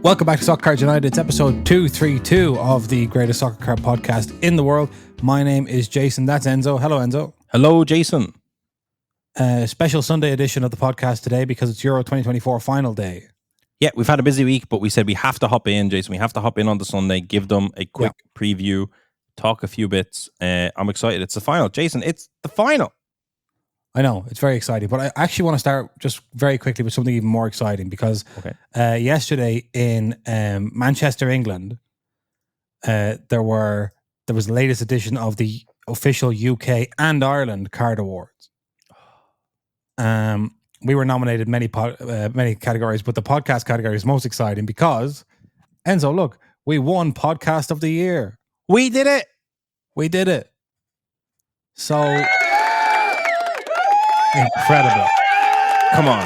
Welcome back to Soccer Cards United. It's episode 232 of the greatest soccer card podcast in the world. My name is Jason. That's Enzo. Hello, Enzo. Hello, Jason. Special Sunday edition of the podcast today because it's Euro 2024 final day. Yeah, we've had a busy week, but we said we have to hop in, Jason. We have to hop in on the Sunday, give them a quick preview, talk a few bits. I'm excited. It's the final. Jason, it's the final. I know, it's very exciting, but I actually want to start just very quickly with something even more exciting because yesterday in Manchester, England, there was the latest edition of the official UK and Ireland card awards. We were nominated many categories, but the podcast category is most exciting because, Enzo, look, we won Podcast of the Year. We did it. We did it. So... incredible. Come on.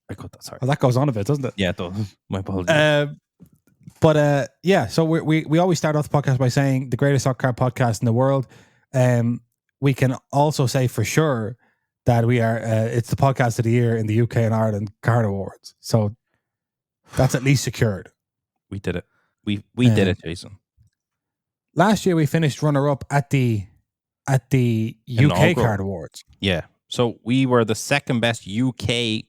I got that, sorry. Well, that goes on a bit, doesn't it? Yeah, it does. My apologies. Yeah, so we always start off the podcast by saying the greatest soccer card podcast in the world. We can also say for sure that we are, it's the podcast of the year in the UK and Ireland card awards. So that's at least secured. We did it. We did it, Jason. Last year we finished runner-up at the UK card awards. Yeah. So we were the second best UK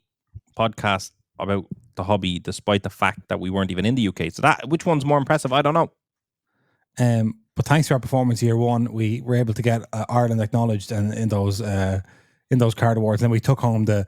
podcast about the hobby, despite the fact that we weren't even in the UK. So which one's more impressive? I don't know. But thanks to our performance year one, we were able to get Ireland acknowledged in those card awards. And then we took home the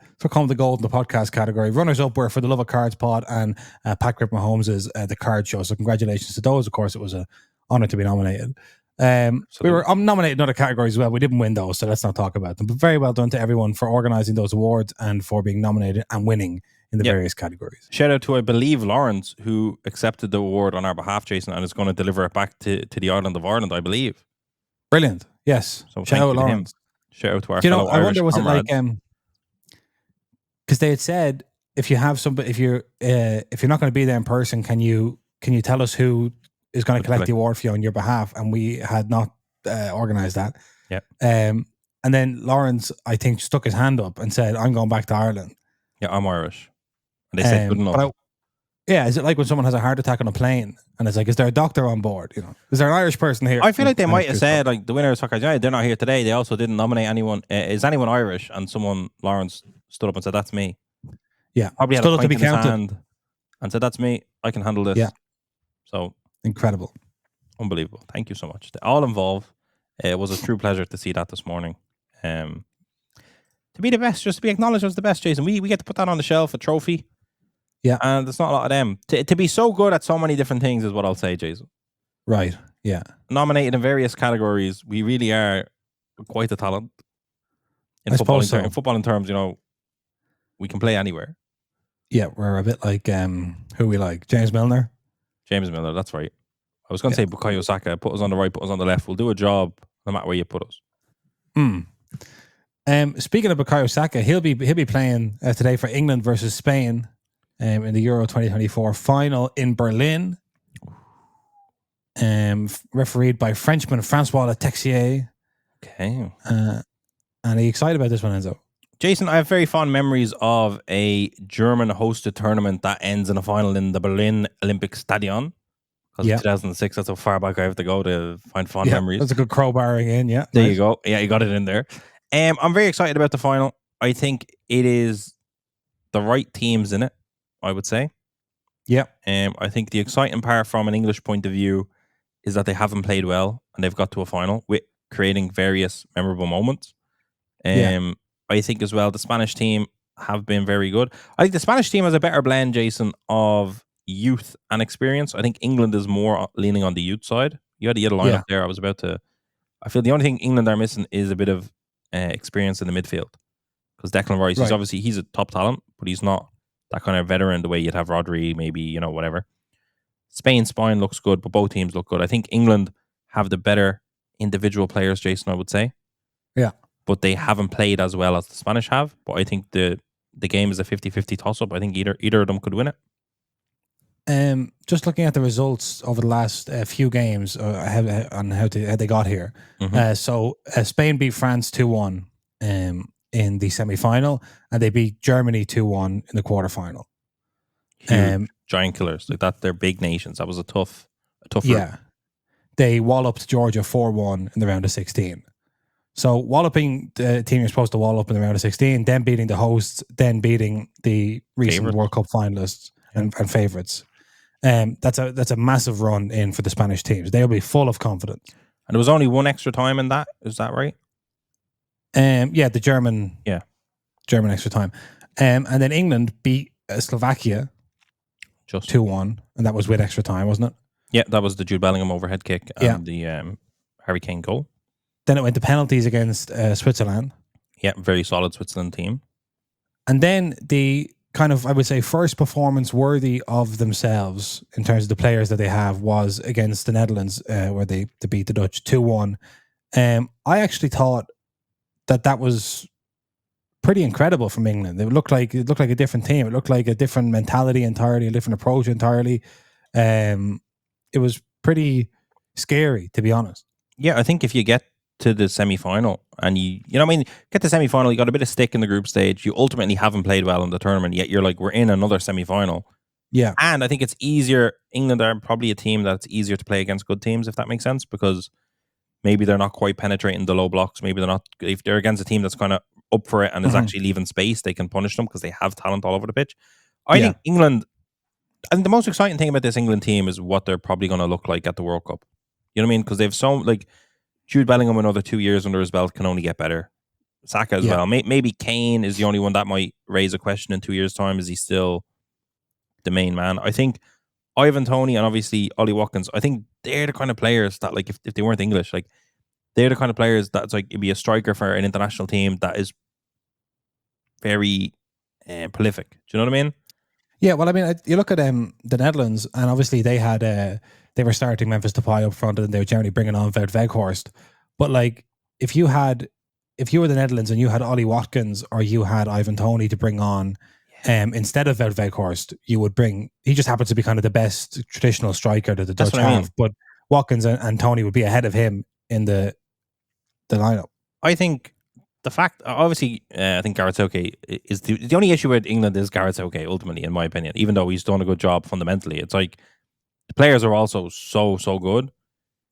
gold in the podcast category. Runners up were For the Love of Cards pod and Pat Grip Mahomes' The Card Show. So congratulations to those. Of course, it was an honor to be nominated. We were nominated in other categories as well. We didn't win those, so let's not talk about them. But very well done to everyone for organising those awards and for being nominated and winning in the various categories. Shout out to, I believe, Lawrence, who accepted the award on our behalf, Jason, and is going to deliver it back to the island of Ireland, I believe. Brilliant. Yes. So shout out Lawrence. Shout out to our fellow Irish I wonder, was comrades. it like because they had said if you're not going to be there in person, can you tell us who is going to collect the award for you on your behalf? And we had not organised that. Yeah. And then Lawrence, I think, stuck his hand up and said, "I'm going back to Ireland." Yeah, I'm Irish. And they said good enough. Is it like when someone has a heart attack on a plane and it's like, is there a doctor on board? You know, is there an Irish person here? I feel like they might have said, like, the winner of Soccer United, they're not here today. They also didn't nominate anyone. Is anyone Irish? And Lawrence stood up and said, "That's me." Yeah. Probably had stood a up to pint be in his counted hand and said, "That's me. I can handle this." Yeah. So incredible. Unbelievable. Thank you so much. All involved. It was a true pleasure to see that this morning. To be the best, just to be acknowledged as the best, Jason. We get to put that on the shelf, a trophy. Yeah. And there's not a lot of them. To be so good at so many different things is what I'll say, Jason. Right. Yeah. Nominated in various categories, we really are quite a talent. In football in terms, we can play anywhere. Yeah, we're a bit like who we like. James Milner, that's right. I was going to say Bukayo Saka, put us on the right, put us on the left. We'll do a job no matter where you put us. Speaking of Bukayo Saka, he'll be playing today for England versus Spain in the Euro 2024 final in Berlin. Refereed by Frenchman Francois Letexier. Okay. And are you excited about this one, Enzo? Jason, I have very fond memories of a German hosted tournament that ends in a final in the Berlin Olympic Stadion. Because 2006, that's how far back I have to go to find fond memories. That's a good crowbarring in, yeah. There you go. Yeah, you got it in there. I'm very excited about the final. I think it is the right teams in it, I would say. Yeah. I think the exciting part from an English point of view is that they haven't played well and they've got to a final with creating various memorable moments. I think as well the Spanish team have been very good. I think the Spanish team has a better blend, Jason, of youth and experience. I think England is more leaning on the youth side. You had a lineup there. I feel the only thing England are missing is a bit of experience in the midfield. Because Declan Rice, he's a top talent, but he's not that kind of veteran the way you'd have Rodri, maybe, whatever. Spain's spine looks good, but both teams look good. I think England have the better individual players, Jason, I would say. Yeah. But they haven't played as well as the Spanish have. But I think the game is a 50-50 toss-up. I think either of them could win it. Just looking at the results over the last few games on how they got here. So Spain beat France 2-1 in the semi-final, and they beat Germany 2-1 in the quarterfinal. Huge giant killers like that. They're big nations. That was a tough route. Yeah. They walloped Georgia 4-1 in the round of 16. So walloping the team you're supposed to wallop in the round of 16, then beating the hosts, then beating the recent Favourites. World Cup finalists and favourites. That's a massive run in for the Spanish teams. They'll be full of confidence. And there was only one extra time in that. Is that right? Yeah, the German extra time. And then England beat Slovakia Just 2-1, and that was with extra time, wasn't it? Yeah, that was the Jude Bellingham overhead kick and the Harry Kane goal. Then it went to penalties against Switzerland. Yeah, very solid Switzerland team. And then the kind of, I would say, first performance worthy of themselves in terms of the players that they have was against the Netherlands, where they beat the Dutch 2-1. I actually thought that was pretty incredible from England. It looked like a different team. It looked like a different mentality entirely, a different approach entirely. It was pretty scary, to be honest. Yeah, I think if you get to the semi-final and you know what I mean, get to the semi-final, you got a bit of stick in the group stage, you ultimately haven't played well in the tournament, yet you're like, we're in another semi-final. Yeah. And I think it's easier. England are probably a team that's easier to play against good teams, if that makes sense, because maybe they're not quite penetrating the low blocks. Maybe they're not, if they're against a team that's kind of up for it and is actually leaving space, they can punish them because they have talent all over the pitch. I think England, I think the most exciting thing about this England team is what they're probably going to look like at the World Cup. You know what I mean? Because they've so, like, Jude Bellingham, another 2 years under his belt, can only get better. Saka as well. Maybe Kane is the only one that might raise a question in 2 years' time. Is he still the main man? I think Ivan Toney and obviously Ollie Watkins, I think they're the kind of players that, like, if they weren't English, like, they're the kind of players that's like, it'd be a striker for an international team that is very prolific. Do you know what I mean? Yeah, well, I mean, you look at the Netherlands, and obviously they had they were starting Memphis Depay up front, and they were generally bringing on Wout Weghorst. But like, if you were the Netherlands and you had Ollie Watkins or you had Ivan Toney to bring on instead of Wout Weghorst, you would bring. He just happens to be kind of the best traditional striker that the Dutch have. I mean. But Watkins and Toney would be ahead of him in the lineup. I think the fact, obviously, I think Gareth Southgate is the only issue with England is Gareth Southgate, ultimately, in my opinion. Even though he's done a good job fundamentally, it's like the players are also so good.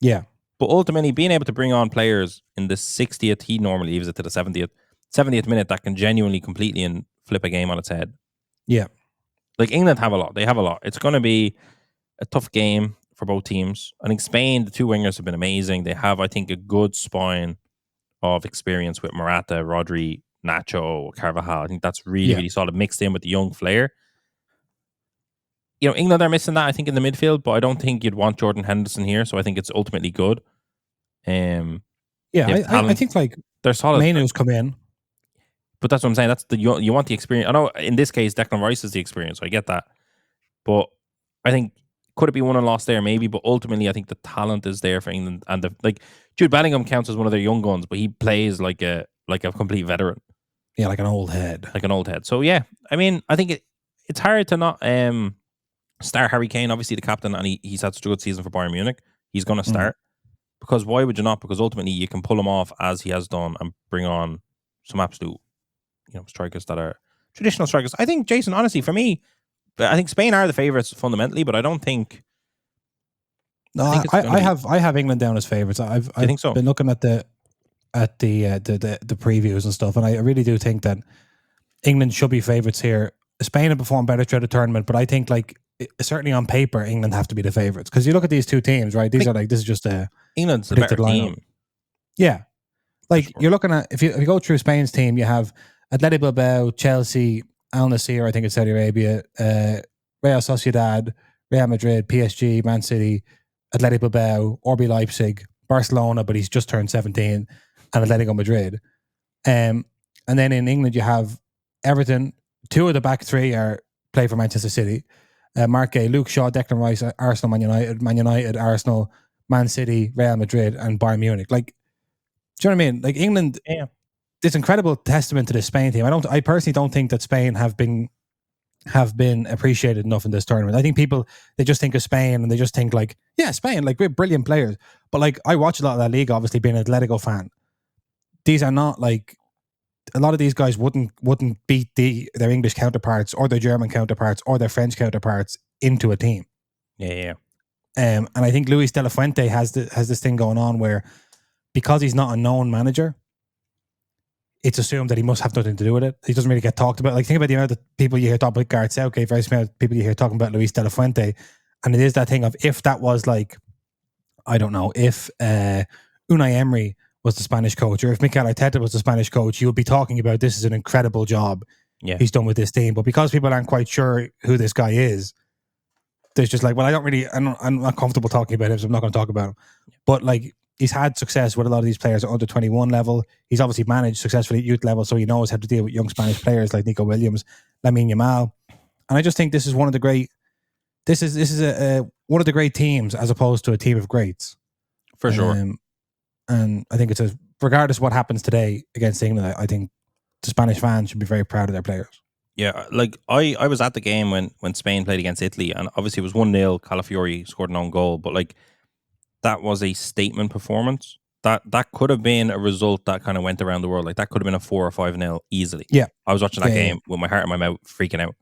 Yeah. But ultimately, being able to bring on players in the 60th, he normally leaves it to the 70th minute that can genuinely, completely and flip a game on its head. Yeah. Like, England have a lot. They have a lot. It's going to be a tough game for both teams. I think Spain, the two wingers have been amazing. They have, I think, a good spine of experience with Morata, Rodri, Nacho, Carvajal. I think that's really solid, mixed in with the young flair. You know, England are missing that, I think, in the midfield, but I don't think you'd want Jordan Henderson here, so I think it's ultimately good. I think like they're solid. Mainoo's come in, but that's what I'm saying. That's you want the experience. I know in this case Declan Rice is the experience, so I get that. But I think could it be won and lost there? Maybe, but ultimately I think the talent is there for England, and like Jude Bellingham counts as one of their young guns, but he plays like a complete veteran. Yeah, like an old head. So yeah, I mean, I think it's hard to not start Harry Kane, obviously the captain, and he's had such a good season for Bayern Munich. He's going to start because why would you not? Because ultimately you can pull him off as he has done and bring on some absolute, strikers that are traditional strikers. I think, Jason, honestly, for me, I think Spain are the favourites fundamentally, but I don't think. No, I have England down as favourites. I've think so? Been looking at the previews and stuff, and I really do think that England should be favourites here. Spain have performed better throughout the tournament, but I think certainly on paper, England have to be the favourites because you look at these two teams, right? This is just England's the better team. Yeah, like you're looking at if you go through Spain's team, you have Athletic Bilbao, Chelsea, Al Nassr, I think it's Saudi Arabia, Real Sociedad, Real Madrid, PSG, Man City, Athletic Bilbao, RB Leipzig, Barcelona, but he's just turned 17, and Atletico Madrid. And then in England, you have Everton. Two of the back three play for Manchester City. Mark Gay, Luke Shaw, Declan Rice, Arsenal, Man United, Arsenal, Man City, Real Madrid, and Bayern Munich. Like, do you know what I mean? Like England, this incredible testament to the Spain team. I personally don't think that Spain have been appreciated enough in this tournament. I think people, they just think of Spain and they just think like, yeah, Spain, like we're brilliant players. But like I watch a lot of that league, obviously being an Atletico fan. These are not like a lot of these guys wouldn't beat their English counterparts or their German counterparts or their French counterparts into a team. Yeah. And I think Luis de la Fuente has this thing going on where, because he's not a known manager, it's assumed that he must have nothing to do with it. He doesn't really get talked about. Like, think about the amount of people you hear talking about Gareth Southgate versus the amount of people you hear talking about Luis de la Fuente. And it is that thing of, if that was like, I don't know, if Unai Emery was the Spanish coach, or if Mikel Arteta was the Spanish coach, you would be talking about, this is an incredible job he's done with this team. But because people aren't quite sure who this guy is, there's just like, well, I'm not comfortable talking about him, so I'm not going to talk about him. But like, he's had success with a lot of these players at under 21 level. He's obviously managed successfully at youth level, so he knows how to deal with young Spanish players like Nico Williams, Lamine Yamal. And I just think this is one of the great. This is one of the great teams, as opposed to a team of greats, for sure. And I think regardless of what happens today against England, I think the Spanish fans should be very proud of their players. Yeah, like I was at the game when Spain played against Italy, and obviously it was 1-0. Calafiori scored an own goal, but like, that was a statement performance. That could have been a result that kind of went around the world. Like, that could have been a 4 or 5-0 easily. Yeah, I was watching that game with my heart in my mouth, freaking out.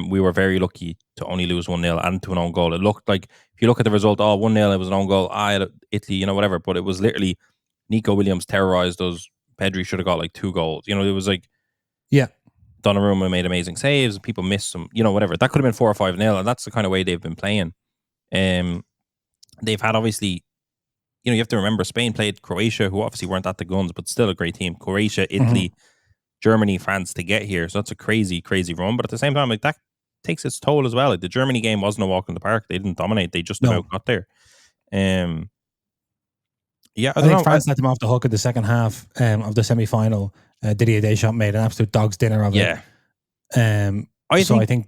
We were very lucky to only lose 1-0 and to an own goal. It looked like, if you look at the result, 1-0, it was an own goal. Italy, whatever. But it was literally, Nico Williams terrorized us. Pedri should have got like 2 goals. It was like, Donnarumma made amazing saves, and people missed some, whatever. That could have been 4 or 5-0, and that's the kind of way they've been playing. They've had, obviously, you have to remember, Spain played Croatia, who obviously weren't at the guns, but still a great team. Croatia, Italy, Germany, France to get here. So that's a crazy, crazy run. But at the same time, like, that takes its toll as well. Like, the Germany game wasn't a walk in the park. They didn't dominate. They just about got there. I think France let them off the hook in the second half of the semi-final. Didier Deschamps made an absolute dog's dinner of it. I think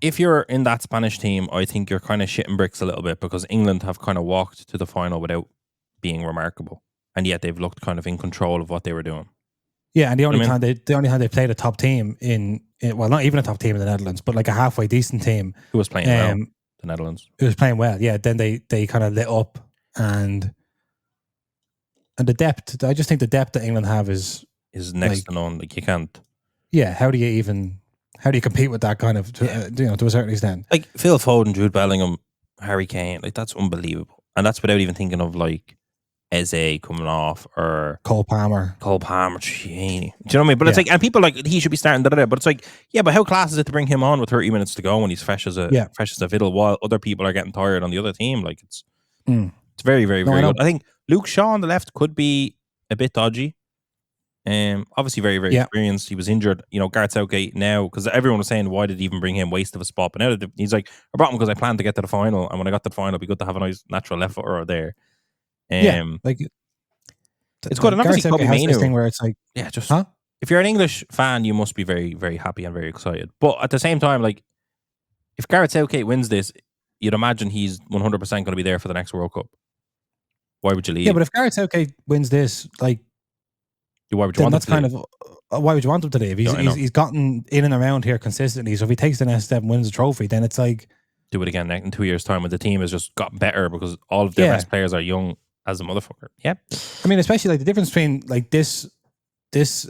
if you're in that Spanish team, I think you're kind of shitting bricks a little bit, because England have kind of walked to the final without being remarkable, and yet they've looked kind of in control of what they were doing. Yeah, and the only time they played a top team in well, not even a top team in the Netherlands, but like a halfway decent team who was playing well, the Netherlands. Who was playing well, yeah. Then they kind of lit up, and the depth. I just think the depth that England have is next to none. Like, you can't. Yeah, how do you compete with that kind of to a certain extent? Like, Phil Foden, Jude Bellingham, Harry Kane, like, that's unbelievable, and that's without even thinking of like Eze coming off, or Cole Palmer. Do you know what I mean? But it's like, and people are like, he should be starting, but it's like, yeah, but how class is it to bring him on with 30 minutes to go when he's fresh as a fiddle, while other people are getting tired on the other team? Like, it's very, very, very good. I think Luke Shaw on the left could be a bit dodgy. Obviously very, very experienced. He was injured. Gareth Southgate now, because everyone was saying, why did he even bring him? Waste of a spot. But now he's like, I brought him because I planned to get to the final, and when I got to the final, it'd be good to have a nice natural left footer there. It's good. And obviously, Kobe Mainoo, this thing where it's like, if you're an English fan, you must be very, very happy and very excited. But at the same time, like, if Gareth Southgate wins this, you'd imagine he's 100% going to be there for the next World Cup. Why would you leave? Yeah, but if Gareth Southgate wins this, like, why would you want him today? Why would you want him today? If he's gotten in and around here consistently, so if he takes the next step and wins the trophy, then it's like, do it again in 2 years' time when the team has just gotten better, because all of their best players are young as a motherfucker. Yeah, I mean, especially like the difference between like this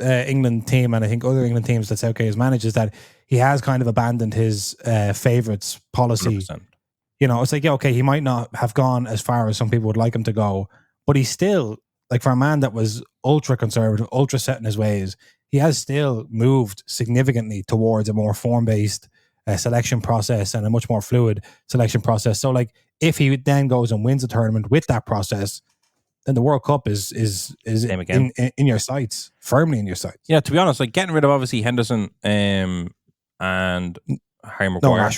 England team and I think other England teams that Southgate has managed is that he has kind of abandoned his favourites policy. 100%. It's like, okay, he might not have gone as far as some people would like him to go, but he's still, like, for a man that was ultra conservative, ultra set in his ways, he has still moved significantly towards a more form-based selection process and a much more fluid selection process. So, like, if he then goes and wins a tournament with that process, then the World Cup is in your sights, firmly in your sights. Yeah, to be honest, like, getting rid of obviously Henderson and Harry Maguire,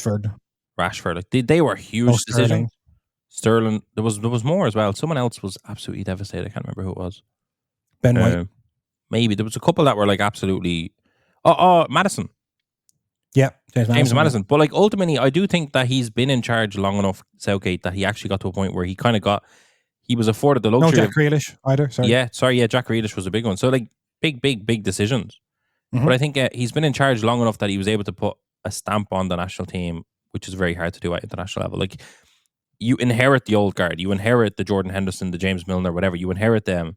Rashford, like, they were huge decisions. Sterling, there was more as well. Someone else was absolutely devastated. I can't remember who it was. Ben White. Maybe there was a couple that were like absolutely. Madison. Yeah, James Madison. But like, ultimately, I do think that he's been in charge long enough, Southgate, that he actually got to a point where he was afforded the luxury. No Jack Grealish either. Sorry. Yeah, Jack Grealish was a big one. So like, big decisions. Mm-hmm. But I think he's been in charge long enough that he was able to put a stamp on the national team, which is very hard to do at international level. Like, you inherit the old guard, you inherit the Jordan Henderson, the James Milner, whatever. You inherit them,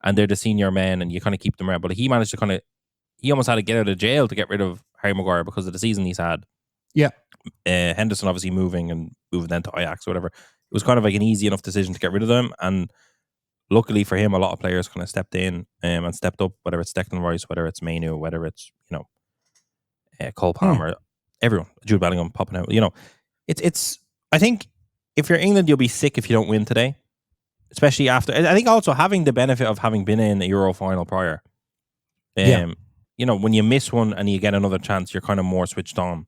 and they're the senior men, and you kind of keep them around. But he managed to he almost had to get out of jail to get rid of Harry Maguire because of the season he's had. Yeah. Henderson obviously moving then to Ajax or whatever. It was kind of like an easy enough decision to get rid of them, and luckily for him, a lot of players kind of stepped in and stepped up. Whether it's Declan Rice, whether it's Mainu, whether it's Cole Palmer, everyone, Jude Bellingham popping out. It's. I think if you're England, you'll be sick if you don't win today, especially after. I think also having the benefit of having been in a Euro final prior. When you miss one and you get another chance, you're kind of more switched on.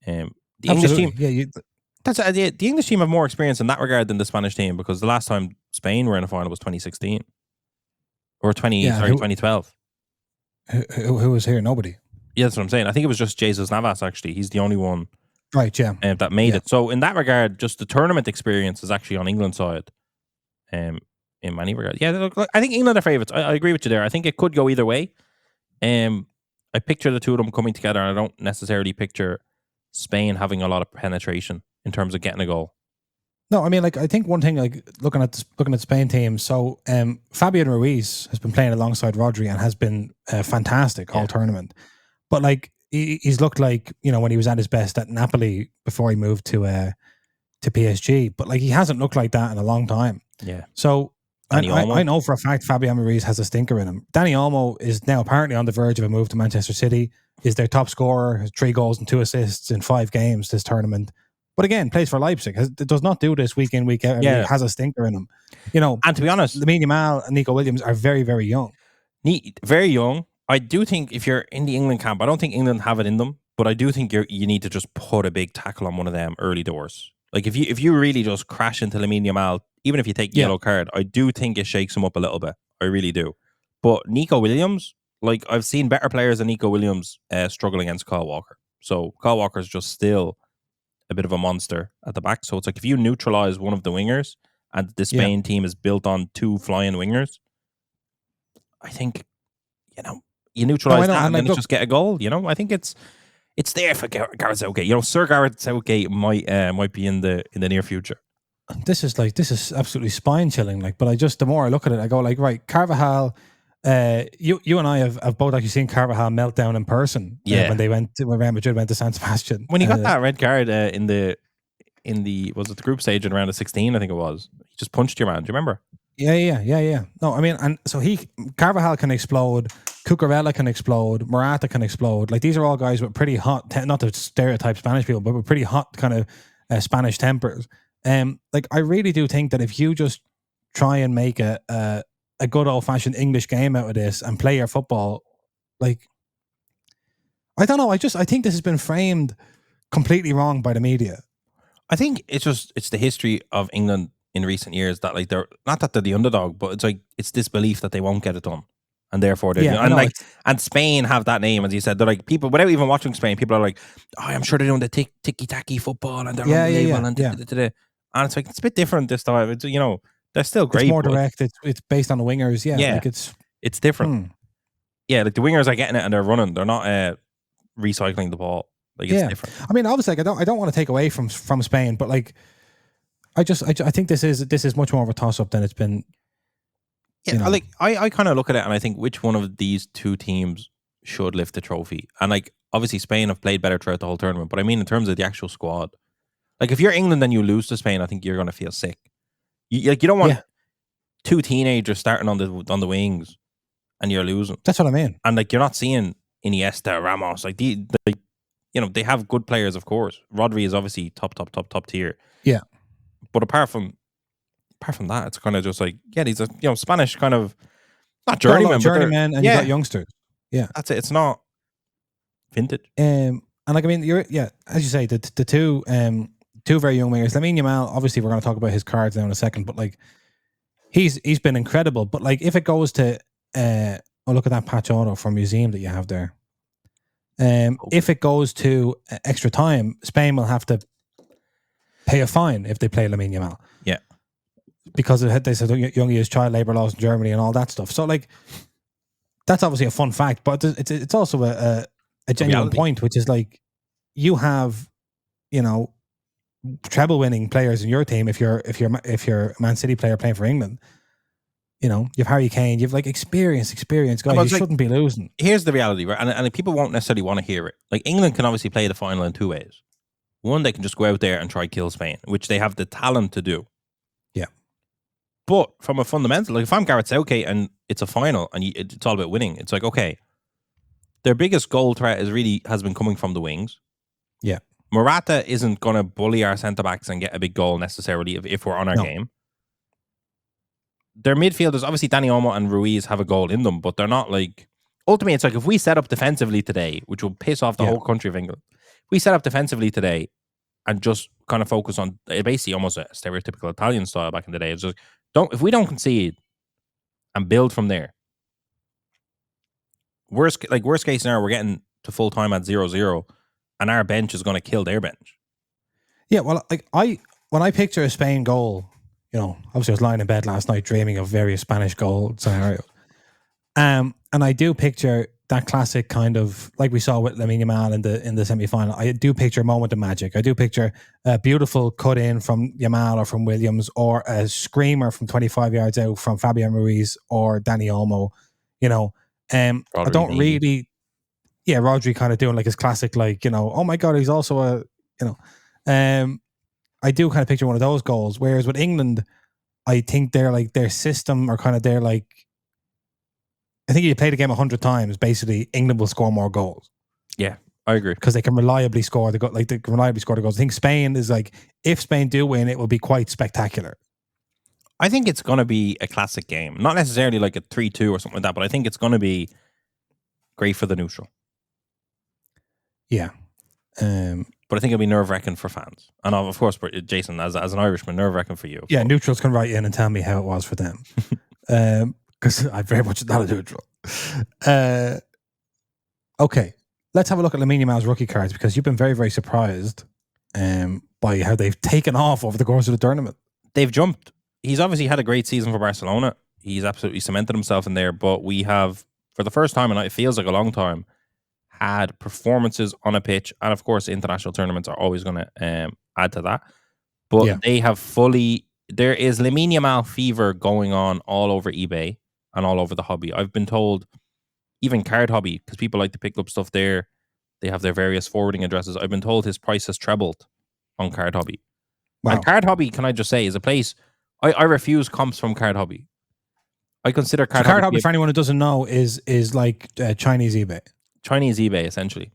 The English team, the English team have more experience in that regard than the Spanish team, because the last time Spain were in a final was 2016 or 2012. Who was here? Nobody. Yeah, that's what I'm saying. I think it was just Jesus Navas. Actually, he's the only one, right? Yeah, that made it. So in that regard, just the tournament experience is actually on England's side. In many regards, look, I think England are favourites. I agree with you there. I think it could go either way. I picture the two of them coming together, and I don't necessarily picture Spain having a lot of penetration in terms of getting a goal. No, I mean, like, I think one thing, like, looking at Spain teams, so Fabian Ruiz has been playing alongside Rodri and has been fantastic all tournament. But like, he's looked like, when he was at his best at Napoli before he moved to PSG. But like, he hasn't looked like that in a long time. Yeah. So I know for a fact Fabian Ruiz has a stinker in him. Dani Olmo is now apparently on the verge of a move to Manchester City. Is their top scorer, has 3 goals and 2 assists in 5 games this tournament. But again, plays for Leipzig. Does not do this week in, week out. Yeah. Has a stinker in him. And to be honest, Lamine Yamal and Nico Williams are very, very young. Very young. I do think if you're in the England camp, I don't think England have it in them, but I do think you need to just put a big tackle on one of them early doors. Like if you really just crash into Lamine Yamal, even if you take yellow card, I do think it shakes him up a little bit. I really do. But Nico Williams, like I've seen better players than Nico Williams struggle against Kyle Walker. So Kyle Walker's just still a bit of a monster at the back. So it's like if you neutralize one of the wingers, and the Spain team is built on 2 flying wingers, I think you neutralize that and then just get a goal. I think it's there for Gareth Southgate. Sir Gareth Southgate might be in the near future. This is absolutely spine chilling. Like, but the more I look at it, I go like, right, Carvajal. You and I have both actually seen Carvajal melt down in person. When Real Madrid went to San Sebastian. When he got that red card in the was it the group stage in round of 16? I think it was. He just punched your man. Do you remember? Yeah. No, I mean, and so Carvajal can explode. Cucurella can explode. Morata can explode. Like, these are all guys with pretty hot, not to stereotype Spanish people, but with pretty hot kind of Spanish tempers. Like, I really do think that if you just try and make a good old fashioned English game out of this and play your football, like, I don't know. I think this has been framed completely wrong by the media. I think it's the history of England in recent years that, like, they're not that they're the underdog, but it's like it's this belief that they won't get it done, and therefore they're and Spain have that name, as you said. They're like, people without even watching Spain, people are like, oh, I'm sure they're doing the ticky-tacky football and they're unbelievable and it's like, it's a bit different this time. It's, they're still great. It's more direct. It's based on the wingers. Yeah. Like it's different. Yeah, like the wingers are getting it and they're running. They're not recycling the ball. Like, it's different. I mean, obviously, like, I don't want to take away from Spain, but like, I think this is much more of a toss up than it's been. Yeah, like I kind of look at it and I think which one of these two teams should lift the trophy. And like, obviously, Spain have played better throughout the whole tournament, but I mean, in terms of the actual squad, like if you're England and you lose to Spain, I think you're going to feel sick. You don't want 2 teenagers starting on the wings and you're losing. That's what I mean. And like, you're not seeing Iniesta, Ramos, like they have good players, of course. Rodri is obviously top tier. Yeah. But apart from that, it's kind of just like, these are Spanish kind of not journeymen, and you got youngsters. Yeah, that's it. It's not vintage. And like, I mean, as you say, the two very young wingers. Lamine Yamal, obviously, we're going to talk about his cards now in a second, but like, he's been incredible. But like, if it goes to look at that patch auto from Museum that you have there. If it goes to extra time, Spain will have to pay a fine if they play Lamine Yamal. Yeah. Because they said young use child labor laws in Germany and all that stuff. So like, that's obviously a fun fact, but it's also a genuine point, which is like, you have, treble winning players in your team. If you're a Man City player playing for England, You know, you've Harry Kane, you've like experienced guys. But You it's like, shouldn't be losing. here's the reality, right? And people won't necessarily want to hear it. Like England can obviously play the final in two ways. One, they can just go out there and try kill Spain, which they have the talent to do. Yeah. But from a fundamental, like if I'm Gareth Southgate and it's a final and it's all about winning, it's like, okay, their biggest goal threat has been coming from the wings. Yeah. Morata isn't going to bully our centre backs and get a big goal necessarily if we're on our game. Their midfielders, obviously Dani Olmo and Ruiz have a goal in them, but they're not like, ultimately it's like if we set up defensively today, which will piss off the whole country of England, if we set up defensively today and just kind of focus on basically almost a stereotypical Italian style back in the day, it's just if we don't concede and build from there, worst case scenario, we're getting to full time at 0-0 and our bench is going to kill their bench. Yeah, well, like when I picture a Spain goal, you know, obviously I was lying in bed last night dreaming of various Spanish goal scenarios. And I do picture that classic kind of, like we saw with Lamine Yamal in the semi-final. I do picture a moment of magic. I do picture a beautiful cut in from Yamal or from Williams, or a screamer from 25 yards out from Fabian Ruiz or Dani Olmo. You know, I don't really, Rodri kind of doing like his classic, like, you know, oh my God, he's also a, you know, I do kind of picture one of those goals. Whereas with England, I think they're like their system, or kind of they're like, I think if you play the game 100 times, basically England will score more goals. Yeah, I agree, because they can reliably score the goals. I think Spain is like, if Spain do win, it will be quite spectacular. I think it's going to be a classic game, not necessarily like a 3-2 or something like that, but I think it's going to be great for the neutral. Yeah. But I think it'll be nerve-wracking for fans. And of course, Jason, as an Irishman, nerve-wracking for you. Yeah, neutrals can write in and tell me how it was for them. Because I'm very much not a neutral. Okay, let's have a look at Lamine Yamal's rookie cards, because you've been very, very surprised by how they've taken off over the course of the tournament. They've jumped. He's obviously had a great season for Barcelona. He's absolutely cemented himself in there. But we have, for the first time, and it feels like a long time, had performances on a pitch, and of course international tournaments are always going to add to that, but they have there is Lamine Yamal fever going on all over eBay and all over the hobby. I've been told, even Card Hobby, because people like to pick up stuff there, they have their various forwarding addresses. I've been told his price has trebled on Card Hobby. Wow. And Card Hobby, can I just say, is a place I refuse comps from Card Hobby. I consider Card Hobby, for anyone who doesn't know, is like Chinese eBay. Chinese eBay, essentially.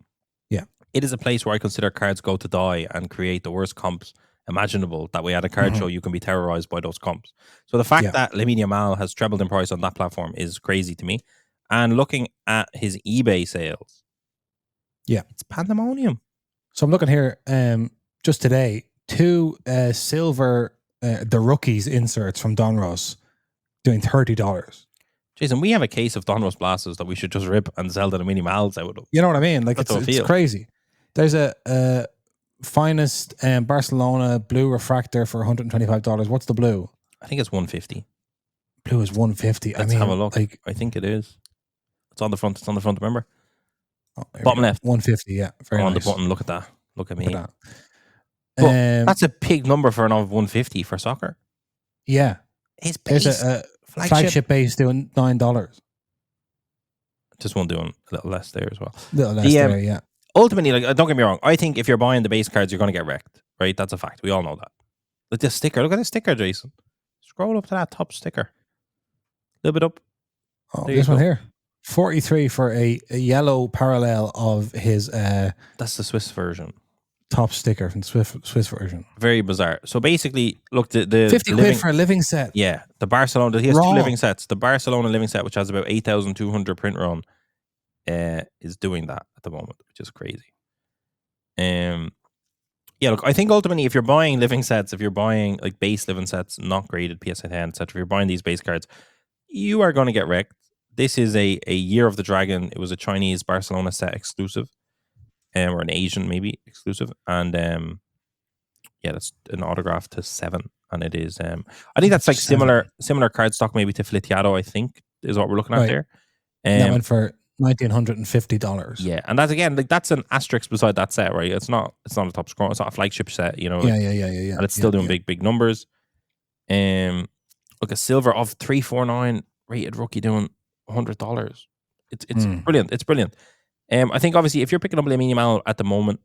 Yeah. It is a place where I consider cards go to die and create the worst comps imaginable. That way at a card show, you can be terrorized by those comps. So the fact that Lamine Yamal has trebled in price on that platform is crazy to me. And looking at his eBay sales, it's pandemonium. So I'm looking here just today, 2 silver the rookies inserts from Donruss doing $30. Jason, we have a case of Donruss blasters that we should just rip and sell the Lamine Yamals out of. You know what I mean? Like, it's crazy. There's a finest Barcelona blue refractor for $125. What's the blue? I think it's $150. Blue is $150. Let's have a look. Like, I think it is. It's on the front. It's on the front. Remember? Bottom left. $150. Yeah, very nice. On the button. Look at that. Look at me. Look at that. That's a big number for an of $150 for soccer. Yeah, his base. There's a flagship base doing $9. Just one doing a little less there as well. A little less there, yeah. Ultimately, like, don't get me wrong, I think if you're buying the base cards, you're going to get wrecked, right? That's a fact. We all know that. Like this sticker, look at this sticker, Jason. Scroll up to that top sticker. A little bit up. Oh, this one here. 43 for a yellow parallel of his. That's the Swiss version. Top sticker from the Swiss version. Very bizarre. So basically, look, the 50 quid for a living set. Yeah, the Barcelona. He has 2 living sets. The Barcelona living set, which has about 8,200 print run, is doing that at the moment, which is crazy. Yeah, look, I think ultimately, if you're buying living sets, if you're buying like base living sets, not graded PSA 10, etc., if you're buying these base cards, you are going to get wrecked. This is a Year of the Dragon. It was a Chinese Barcelona set exclusive. Or an Asian maybe exclusive, and that's an autograph to 7, and it is I think that's like similar card stock maybe to Flitiado, I think is what we're looking at there. That went for $1,950. Yeah, and that's again like that's an asterisk beside that set, right? It's not a top score, it's not a flagship set, you know. Yeah. And it's still doing big numbers. Look, a silver of 349 rated rookie doing $100. It's brilliant. It's brilliant. I think obviously if you're picking up Lamine Yamal at the moment,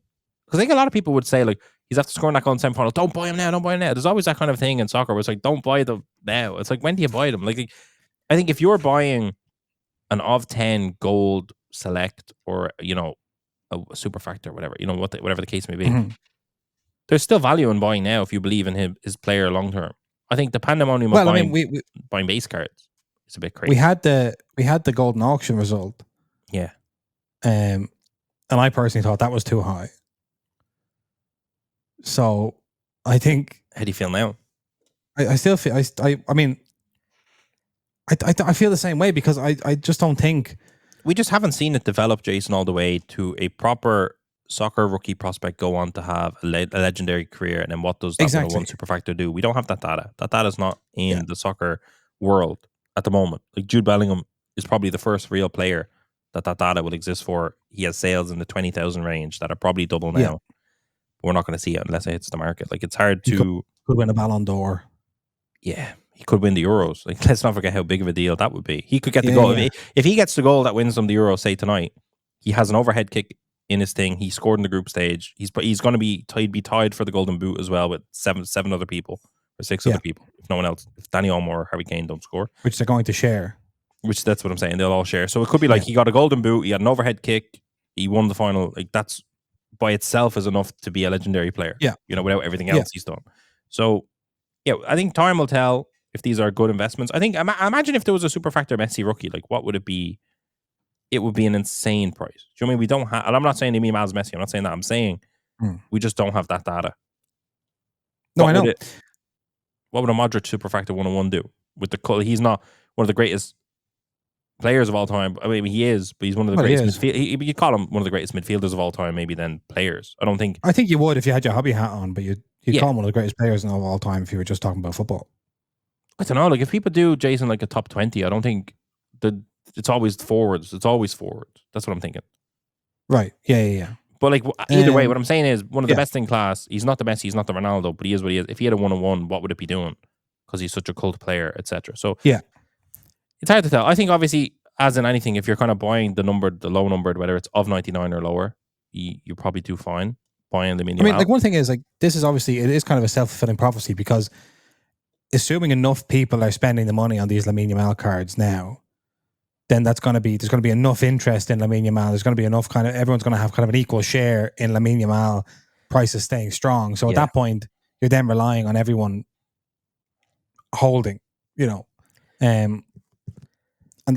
because I think a lot of people would say like he's after scoring that goal in semi-final, don't buy him now, don't buy him now. There's always that kind of thing in soccer where it's like, don't buy them now. It's like, when do you buy them? Like I think if you're buying an of 10 gold select or a super factor, whatever, whatever the case may be, there's still value in buying now if you believe in his player long term. I think the pandemonium of buying base cards is a bit crazy. We had the golden auction result. Yeah. And I personally thought that was too high. So I think. How do you feel now? I still feel I mean I feel the same way, because I just don't think we just haven't seen it develop, Jason, all the way to a proper soccer rookie prospect go on to have a legendary career, and then what does that one super factor do? We don't have that data. That data is not in the soccer world at the moment. Like Jude Bellingham is probably the first real player that data will exist for. He has sales in the 20,000 range that are probably double now. Yeah. We're not going to see it unless it hits the market. Like, it's hard to... Could win a Ballon d'Or. Yeah, he could win the Euros. Like, let's not forget how big of a deal that would be. He could get the goal. Yeah. If he gets the goal that wins them the Euros, say tonight, he has an overhead kick in his thing. He scored in the group stage. He's going to be tied for the Golden Boot as well with seven other people or six other people. If no one else, if Danny Olmo or Harry Kane don't score, which they're going to share. Which that's what I'm saying. They'll all share. So it could be like he got a Golden Boot. He had an overhead kick. He won the final. Like, that's by itself is enough to be a legendary player. Yeah, without everything else he's done. So yeah, I think time will tell if these are good investments. I think imagine if there was a super factor Messi rookie, like what would it be? It would be an insane price. Do you know what I mean? We don't have, and I'm not saying Lamine Yamal's Messi. I'm not saying that. I'm saying we just don't have that data. No, I know. What would a Modric super factor 101 do with the? He's not one of the greatest players of all time. I mean, he is, but he's one of the greatest. You call him one of the greatest midfielders of all time, maybe than players. I think you would if you had your hobby hat on, but you'd call him one of the greatest players of all time if you were just talking about football. I don't know. Like, if people do Jason like a top 20, I don't think it's always forwards. It's always forwards. That's what I'm thinking. Right. Yeah. But like either way, what I'm saying is one of the best in class. He's not the Messi, he's not the Ronaldo, but he is what he is. If he had a 101, what would it be doing? Because he's such a cult player, etc. So yeah, it's hard to tell. I think obviously, as in anything, if you're kind of buying the low numbered, whether it's of 99 or lower, you probably do fine buying the minimum. I mean, like, one thing is, like, this is obviously, it is kind of a self-fulfilling prophecy, because assuming enough people are spending the money on these Lamine Yamal cards now, then there's going to be enough interest in Lamine Yamal. There's going to be enough everyone's going to have kind of an equal share in Lamine Yamal, prices staying strong. So at that point, you're then relying on everyone holding, and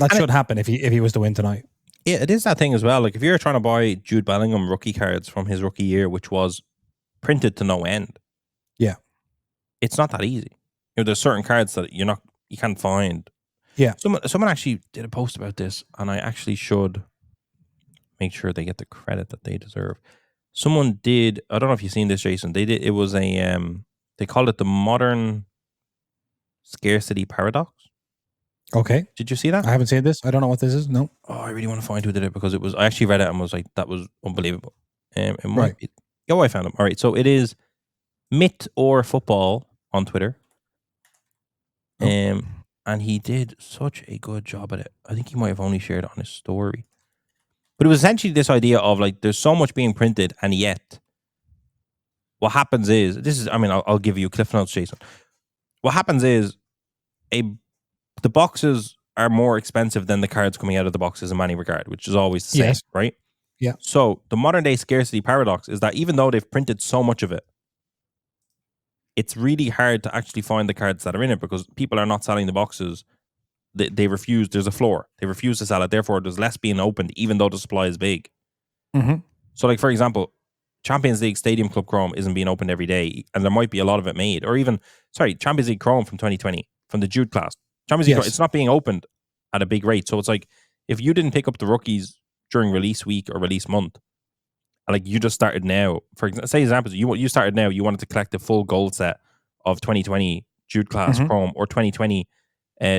that should happen if he was to win tonight. Yeah, it is that thing as well. Like, if you're trying to buy Jude Bellingham rookie cards from his rookie year, which was printed to no end, it's not that easy. There's certain cards that you can't find. Yeah. Someone actually did a post about this, and I actually should make sure they get the credit that they deserve. Someone did. I don't know if you've seen this, Jason. They did. It was a. They called it the modern scarcity paradox. Okay. Did you see that? I haven't seen this. I don't know what this is. No. Oh, I really want to find who did it, because it was. I actually read it and was like, that was unbelievable. It might right. Be, I found him. All right. So it is Myth or Football on Twitter. And he did such a good job at it. I think he might have only shared it on his story. But it was essentially this idea of, like, there's so much being printed, and yet what happens is, I'll give you Cliff Notes, Jason. What happens is the boxes are more expensive than the cards coming out of the boxes in many regard, which is always the same, right? Yeah. So the modern day scarcity paradox is that even though they've printed so much of it, it's really hard to actually find the cards that are in it, because people are not selling the boxes. They refuse. There's a floor. They refuse to sell it. Therefore, there's less being opened, even though the supply is big. Mm-hmm. So, like, for example, Champions League Stadium Club Chrome isn't being opened every day, and there might be a lot of it made. Or even, Champions League Chrome from 2020, from the Jude class. Champions League Chrome, it's not being opened at a big rate. So it's like, if you didn't pick up the rookies during release week or release month, like, you just started now, for example, you started now, you wanted to collect the full gold set of 2020 Jude class Chrome or 2020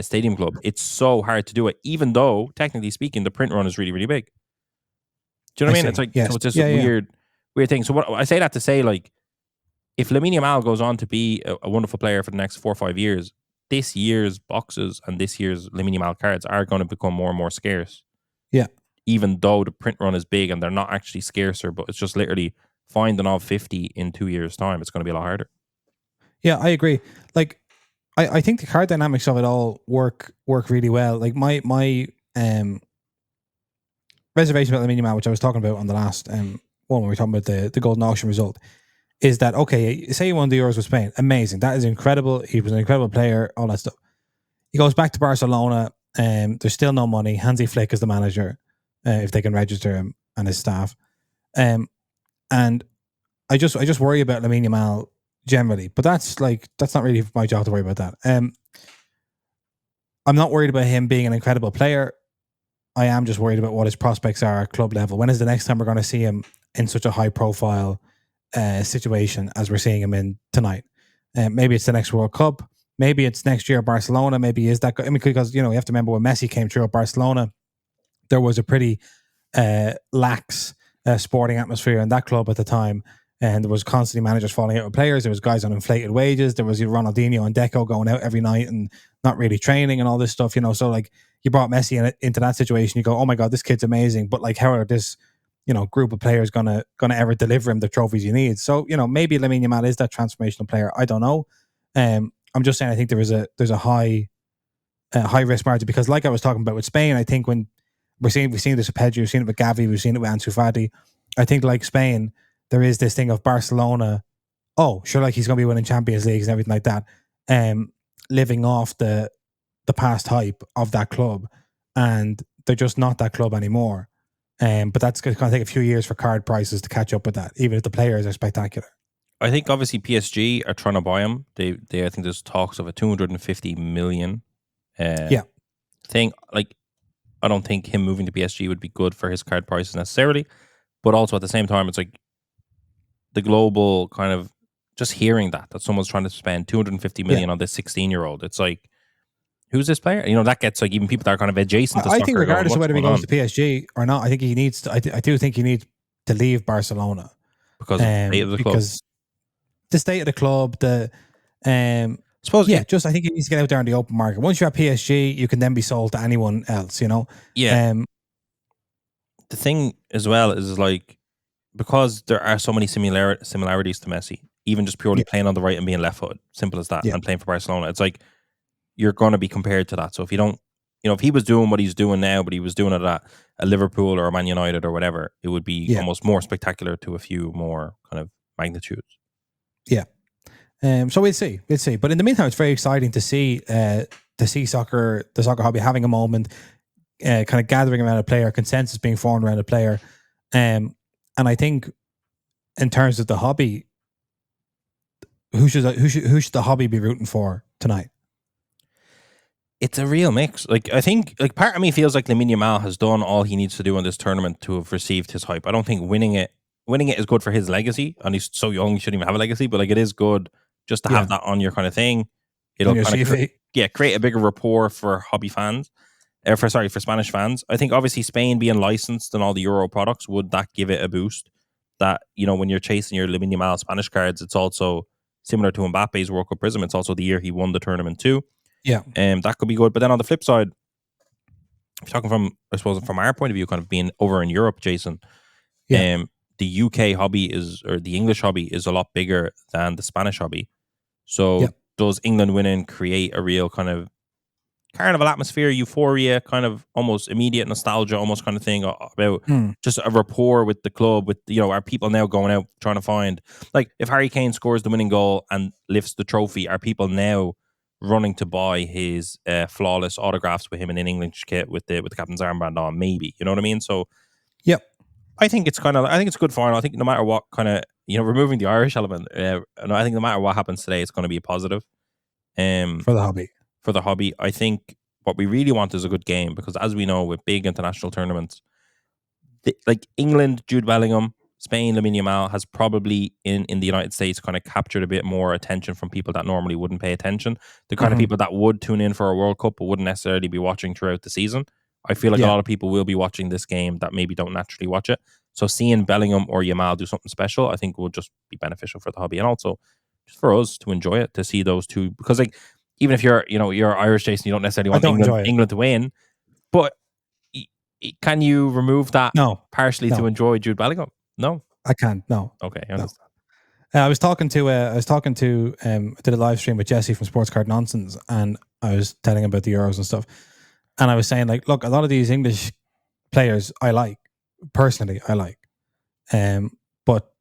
Stadium Club. It's so hard to do it, even though, technically speaking, the print run is really, really big. Do you know what I mean? It's like, so it's just a weird thing. So what I say that to say, like, if Lamine Yamal goes on to be a wonderful player for the next 4 or 5 years, this year's boxes and this year's Lamine Yamal cards are going to become more and more scarce. Yeah. Even though the print run is big and they're not actually scarcer, but it's just literally finding all 50 in 2 years' time. It's going to be a lot harder. Yeah, I agree. Like, I think the card dynamics of it all work really well. Like my reservation about Lamine Yamal, which I was talking about on the last one when we were talking about the golden auction result, is that okay? Say he won the Euros with Spain, amazing. That is incredible. He was an incredible player. All that stuff. He goes back to Barcelona. There's still no money. Hansi Flick is the manager, if they can register him and his staff. And I just worry about Lamine Yamal generally, but that's not really my job to worry about that. I'm not worried about him being an incredible player. I am just worried about what his prospects are at club level. When is the next time we're going to see him in such a high profile situation as we're seeing him in tonight? Maybe it's the next World Cup. Maybe it's next year at Barcelona. Maybe he is that. I mean, because you have to remember when Messi came through at Barcelona, there was a pretty lax sporting atmosphere in that club at the time. And there was constantly managers falling out with players. There was guys on inflated wages. There was Ronaldinho and Deco going out every night and not really training and all this stuff. So like you brought Messi into that situation. You go, oh my god, this kid's amazing. But like, how are this group of players gonna ever deliver him the trophies he needs? So maybe Lamine Yamal is that transformational player. I don't know. I'm just saying I think there's a high risk margin because like I was talking about with Spain, I think when we've seen this with Pedri, we've seen it with Gavi, we've seen it with Ansu Fati. I think like Spain, there is this thing of Barcelona. Oh, sure, like he's going to be winning Champions Leagues and everything like that. Living off the past hype of that club, and they're just not that club anymore. But that's going to take a few years for card prices to catch up with that, even if the players are spectacular. I think obviously PSG are trying to buy him. They I think there's talks of a 250 million thing. Like, I don't think him moving to PSG would be good for his card prices necessarily, but also at the same time, it's like the global kind of just hearing that someone's trying to spend 250 million on this 16-year-old. It's like, who's this player? That gets like even people that are kind of adjacent to soccer. I think regardless of whether he goes to PSG or not, I think he needs to. I do think he needs to leave Barcelona because of the state of the club. Because the state of the club, suppose, just I think he needs to get out there in the open market. Once you're at PSG, you can then be sold to anyone else. Yeah. The thing as well is like, because there are so many similarities to Messi, even just purely playing on the right and being left footed, simple as that, and playing for Barcelona, it's like you're going to be compared to that. So if you don't, if he was doing what he's doing now, but he was doing it at a Liverpool or a Man United or whatever, it would be almost more spectacular to a few more kind of magnitudes. Yeah. So we'll see. But in the meantime, it's very exciting to see the soccer hobby having a moment, kind of gathering around a player, consensus being formed around a player. And I think in terms of the hobby, who should the hobby be rooting for tonight? It's a real mix. Like, I think, like, part of me feels like Lamine Yamal has done all he needs to do in this tournament to have received his hype. I don't think winning it is good for his legacy, and he's so young, he shouldn't even have a legacy. But like, it is good just to have that on your kind of thing. It'll kind of create a bigger rapport for hobby fans. For Spanish fans. I think obviously Spain being licensed and all the Euro products, would that give it a boost? That, when you're chasing your Lamine Yamal Spanish cards, it's also similar to Mbappe's World Cup Prism. It's also the year he won the tournament too. Yeah. That could be good. But then on the flip side, if you're talking from our point of view, kind of being over in Europe, Jason, the UK hobby or the English hobby is a lot bigger than the Spanish hobby. So does England winning create a real kind of carnival atmosphere, euphoria, kind of almost immediate nostalgia, almost kind of thing about just a rapport with the club, with, are people now going out trying to find, like, if Harry Kane scores the winning goal and lifts the trophy, are people now running to buy his flawless autographs with him in an English kit with the captain's armband on? Maybe, you know what I mean? So I think it's a good final. I think no matter what kind of, removing the Irish element, I think no matter what happens today, it's going to be a positive for the hobby. For the hobby, I think what we really want is a good game, because as we know, with big international tournaments, like England, Jude Bellingham, Spain, Lamine Yamal has probably in the United States kind of captured a bit more attention from people that normally wouldn't pay attention. The kind of people that would tune in for a World Cup but wouldn't necessarily be watching throughout the season. I feel like a lot of people will be watching this game that maybe don't naturally watch it. So seeing Bellingham or Yamal do something special, I think will just be beneficial for the hobby, and also just for us to enjoy it, to see those two, because like even if you're Irish, Jason, you don't necessarily want don't enjoy it. England to win. But can you remove that No, partially to enjoy Jude Bellingham? No, I can't. No. Okay, I understand. I did a live stream with Jesse from Sports Card Nonsense, and I was telling him about the Euros and stuff. And I was saying, like, look, a lot of these English players I like. Personally, I like. But,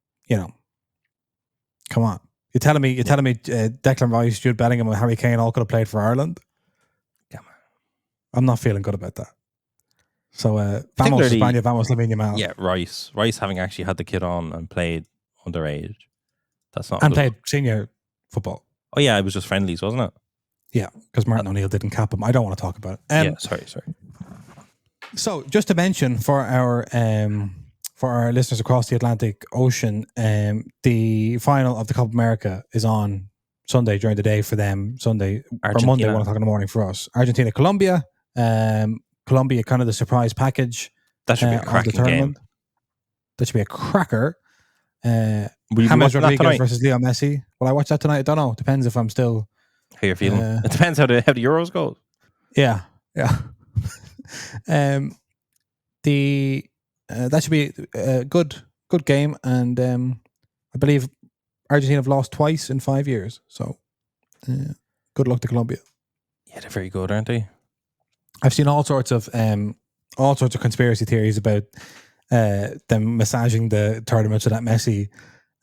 come on. You're telling me Declan Rice, Jude Bellingham, and Harry Kane all could have played for Ireland? Come on. I'm not feeling good about that. So, vamos España, vamos Lamine Yamal. Yeah, Rice having actually had the kid on and played underage. That's not. And played senior football. Oh yeah, it was just friendlies, wasn't it? Yeah, because Martin O'Neill didn't cap him. I don't want to talk about it. Sorry. So, just to mention for our listeners across the Atlantic Ocean, the final of the Copa America is on Sunday during the day for them. Sunday or Monday, 1 o'clock in the morning for us. Argentina, Colombia. Colombia, kind of the surprise package. That should be a cracking game. That should be a cracker. James Rodriguez versus Leo Messi. Will I watch that tonight? I don't know. Depends if I'm still. How you're feeling. It depends how the Euros go. Yeah. That should be a good game, and I believe Argentina have lost twice in 5 years. So, good luck to Colombia. Yeah, they're very good, aren't they? I've seen all sorts of conspiracy theories about them massaging the tournament so that Messi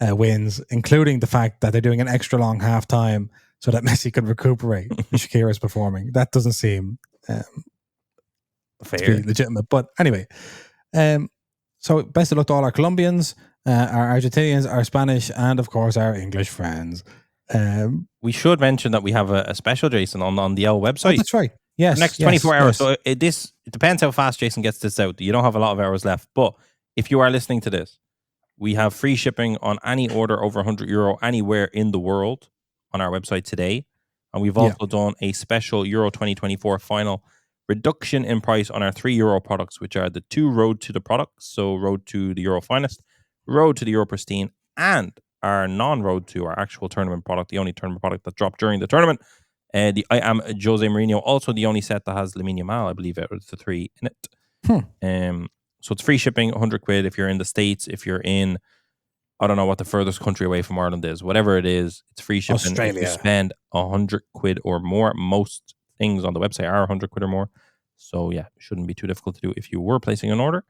wins, including the fact that they're doing an extra long half time so that Messi can recuperate. Shakira's performing. That doesn't seem fair, to be legitimate. But anyway, so best of luck to all our Colombians, our Argentinians, our Spanish, and of course our English friends. We should mention that we have a special, Jason, on the L website. Oh, that's right. Yes. The next 24 hours. So it depends how fast Jason gets this out. You don't have a lot of hours left. But if you are listening to this, we have free shipping on any order over €100 anywhere in the world on our website today. And we've also done a special Euro 2024 final reduction in price on our €3 products, which are the 2 Road to the products. So Road to the Euro Finest, Road to the Euro Pristine, and our non-Road to our actual tournament product, the only tournament product that dropped during the tournament. The I Am Jose Mourinho, also the only set that has Lamine Yamal, I believe, out of the 3 in it. So it's free shipping, £100 if you're in the States. If you're in, I don't know what the furthest country away from Ireland is. Whatever it is, it's free shipping. Australia. If you spend £100 or more, most things on the website are £100 or more. So yeah, it shouldn't be too difficult to do if you were placing an order.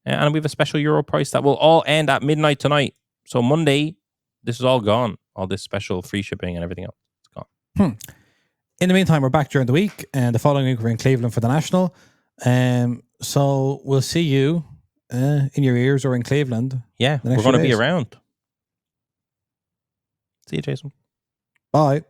And we have a special Euro price that will all end at midnight tonight. So Monday, this is all gone. All this special free shipping and everything else, it's gone. In the meantime, we're back during the week, and the following week we're in Cleveland for the National. So we'll see you in your ears or in Cleveland. Yeah, we're going to be around. See you, Jason. Bye.